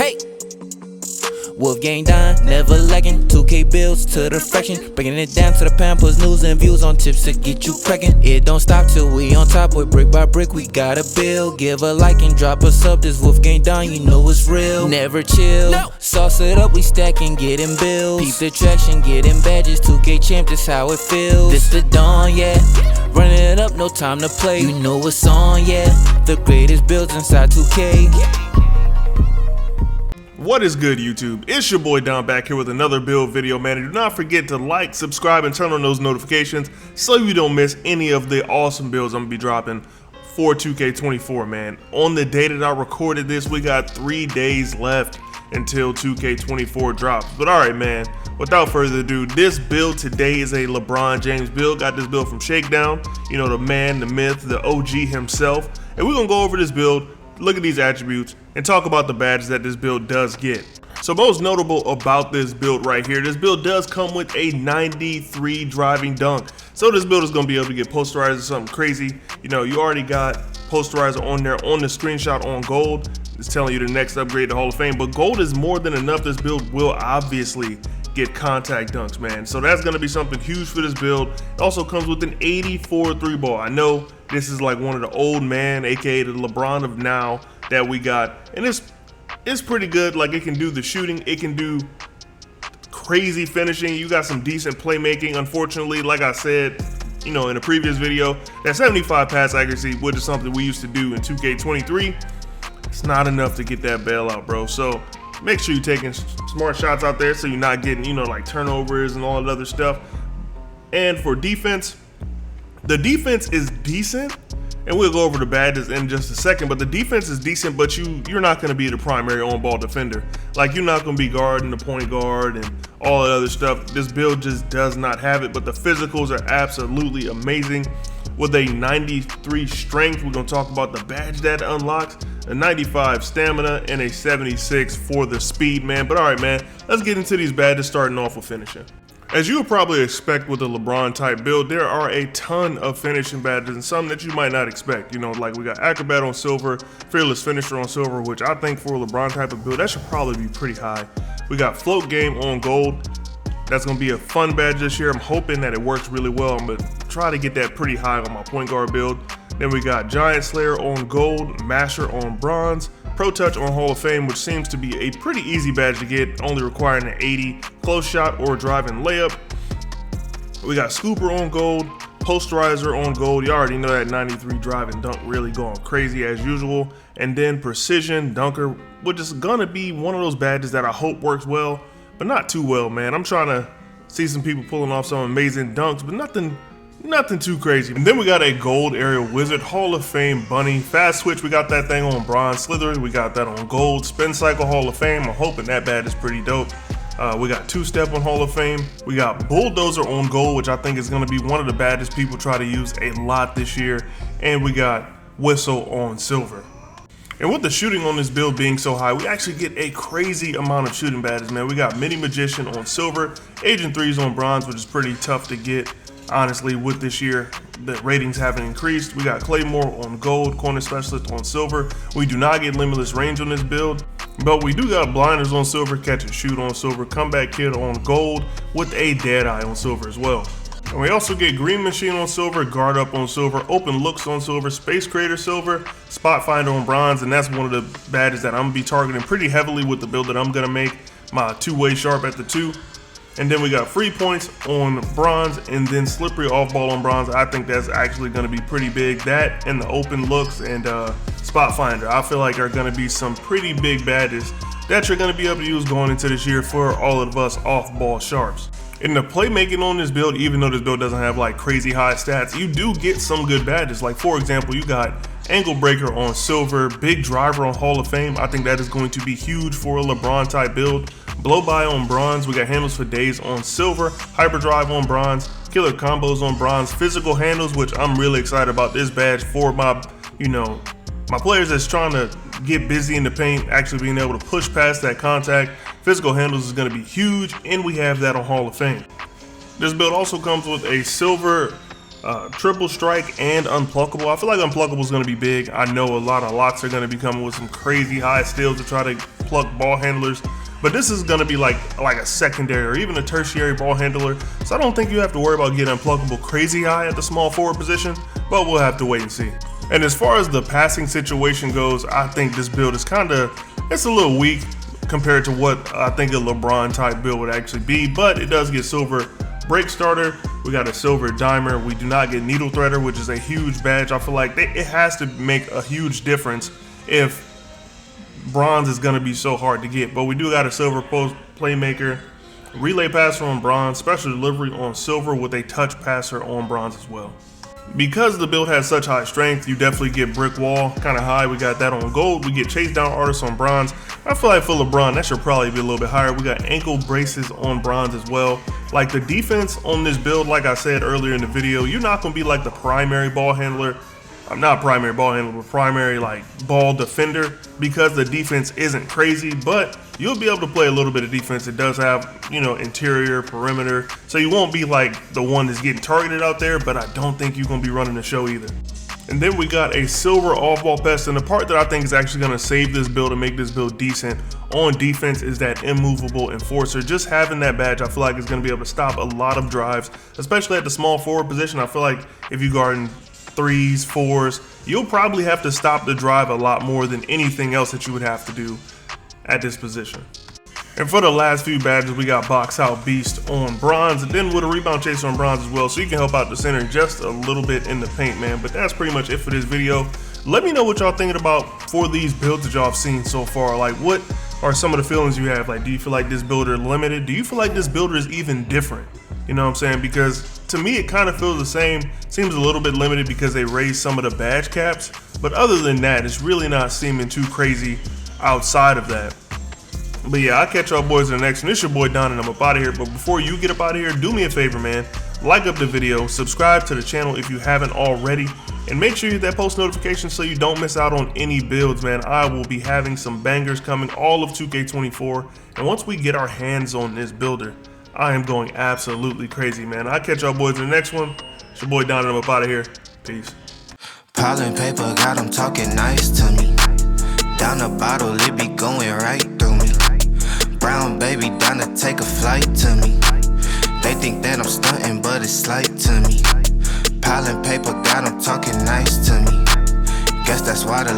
Hey! WolfGxngDon, never lagging. 2K bills to the fraction. Breaking it down to the pound, puts news and views on tips to get you cracking. It don't stop till we on top, boy. Brick by brick, we gotta build. Give a like and drop a sub. This WolfGxngDon, you know it's real. Never chill. No. Sauce it up, we stacking, getting bills. Peep the traction, getting badges. 2K champ, this how it feels. This the dawn, yeah. Running it up, no time to play. You know what's on, yeah. The greatest builds inside 2K. What is good, YouTube? It's your boy Don back here with another build video, man. And do not forget to like, subscribe, and turn on those notifications so you don't miss any of the awesome builds I'm gonna be dropping for 2K24, man. On the day that I recorded this, we got 3 days left until 2K24 drops. But alright, man, without further ado, this build today is a LeBron James build. Got this build from Shakedown, you know, the man, the myth, the OG himself. And we're gonna go over this build, look at these attributes, and talk about the badges that this build does get. So most notable about this build right here, this build does come with a 93 driving dunk. So this build is going to be able to get posterizer or something crazy. You know, you already got posterizer on there on the screenshot on gold. It's telling you the next upgrade to Hall of Fame, but gold is more than enough. This build will obviously get contact dunks, man. So that's going to be something huge for this build. It also comes with an 84 3 ball. I know this is like one of the old man, aka the LeBron of now that we got, and it's pretty good. Like, it can do the shooting, it can do crazy finishing. You got some decent playmaking. Unfortunately, like I said, you know, in a previous video, that 75 pass accuracy, which is something we used to do in 2K23, it's not enough to get that bailout, bro. So make sure you're taking smart shots out there so you're not getting, you know, like turnovers and all that other stuff. And for defense, the defense is decent, and we'll go over the badges in just a second, but the defense is decent, but you're not going to be the primary on-ball defender. Like, you're not going to be guarding the point guard and all that other stuff. This build just does not have it, but the physicals are absolutely amazing. With a 93 strength, we're going to talk about the badge that unlocks, a 95 stamina, and a 76 for the speed, man. But all right, man, let's get into these badges, starting off with finishing. As you would probably expect with a LeBron type build, there are a ton of finishing badges and some that you might not expect. You know, like we got Acrobat on silver, Fearless Finisher on silver, which I think for a LeBron type of build, that should probably be pretty high. We got Float Game on gold. That's going to be a fun badge this year. I'm hoping that it works really well. I'm going to try to get that pretty high on my point guard build. Then we got Giant Slayer on gold, Masher on bronze, Pro Touch on Hall of Fame, which seems to be a pretty easy badge to get, only requiring an 80 close shot or driving layup. We got Scooper on gold, Posterizer on gold. You already know that 93 driving dunk really going crazy as usual. And then Precision Dunker, which is gonna be one of those badges that I hope works well, but not too well, man. I'm trying to see some people pulling off some amazing dunks, but nothing too crazy. And then we got a gold Aerial Wizard, Hall of Fame Bunny, Fast Switch, we got that thing on bronze, Slither, we got that on gold, Spin Cycle Hall of Fame, I'm hoping that badge is pretty dope. We got Two Step on Hall of Fame, we got Bulldozer on gold, which I think is going to be one of the badges people try to use a lot this year, and we got Whistle on silver. And with the shooting on this build being so high, we actually get a crazy amount of shooting badges, man. We got Mini Magician on silver, Agent 3's on bronze, which is pretty tough to get. Honestly, with this year, the ratings haven't increased. We got Claymore on gold, Corner Specialist on silver. We do not get Limitless Range on this build, but we do got Blinders on silver, Catch and Shoot on silver, Comeback Kid on gold, with a Deadeye on silver as well. And we also get Green Machine on silver, Guard Up on silver, Open Looks on silver, Space Creator silver, Spot Finder on bronze, and that's one of the badges that I'm gonna be targeting pretty heavily with the build that I'm gonna make, my two-way sharp at the 2. And then we got Free Points on bronze, and then Slippery Off Ball on bronze. I think that's actually going to be pretty big. That and the Open Looks and Spot Finder, I feel like are going to be some pretty big badges that you're going to be able to use going into this year for all of us off-ball sharps. In the playmaking on this build, even though this build doesn't have like crazy high stats, you do get some good badges. Like, for example, you got Angle Breaker on silver, Big Driver on Hall of Fame. I think that is going to be huge for a LeBron type build. Blow By on bronze, we got Handles for Days on silver, Hyperdrive on bronze, Killer Combos on bronze, Physical Handles, which I'm really excited about this badge for my, you know, my players that's trying to get busy in the paint, actually being able to push past that contact. Physical Handles is going to be huge, and we have that on Hall of Fame. This build also comes with a silver triple strike and unpluckable. I feel like unpluckable is going to be big. I know a lot of locks are going to be coming with some crazy high steals to try to pluck ball handlers, but this is going to be like a secondary or even a tertiary ball handler, so I don't think you have to worry about getting unpluckable crazy high at the small forward position, but we'll have to wait and see. And as far as the passing situation goes, I think this build is it's a little weak compared to what I think a LeBron type build would actually be, but it does get silver break starter. We got a silver dimer. We do not get needle threader, which is a huge badge. I feel like it has to make a huge difference if bronze is going to be so hard to get. But we do got a silver post playmaker, relay passer on bronze, special delivery on silver with a touch passer on bronze as well. Because the build has such high strength, you definitely get brick wall kind of high. We got that on gold. We get chase down artists on bronze. I feel like for LeBron, that should probably be a little bit higher. We got ankle braces on bronze as well. Like the defense on this build, like I said earlier in the video, you're not going to be like the primary ball handler. I'm not primary ball handler, but primary like ball defender, because the defense isn't crazy, but you'll be able to play a little bit of defense. It does have, interior, perimeter, so you won't be like the one that's getting targeted out there, but I don't think you're going to be running the show either. And then we got a silver off-ball pest, and the part that I think is actually going to save this build and make this build decent on defense is that immovable enforcer. Just having that badge, I feel like is going to be able to stop a lot of drives, especially at the small forward position. I feel like if you guarding 3s, 4s, you'll probably have to stop the drive a lot more than anything else that you would have to do at this position. And for the last few badges, we got box out beast on bronze, and then with a rebound chaser on bronze as well, so you can help out the center just a little bit in the paint, man. But that's pretty much it for this video. Let me know what y'all thinking about for these builds that y'all have seen so far. Like, what are some of the feelings you have? Like, do you feel like this builder is limited? Do you feel like this builder is even different? You know what I'm saying? Because to me, it kind of feels the same. Seems a little bit limited because they raised some of the badge caps, but other than that, it's really not seeming too crazy outside of that. But yeah, I'll catch y'all boys in the next one. It's your boy Don, and I'm up out of here. But before you get up out of here, do me a favor, man. Like up the video, subscribe to the channel if you haven't already, and make sure you hit that post notification so you don't miss out on any builds, man. I will be having some bangers coming all of 2K24, and once we get our hands on this builder, I am going absolutely crazy, man. I'll catch y'all boys in the next one. It's your boy Don, and I'm up out of here. Peace. Piling paper, got them talking nice to me. Down the bottle, it be going right through me. Brown baby down to take a flight to me. They think that I'm stunting, but it's slight to me. Piling paper, got them talking nice to me. Guess that's why the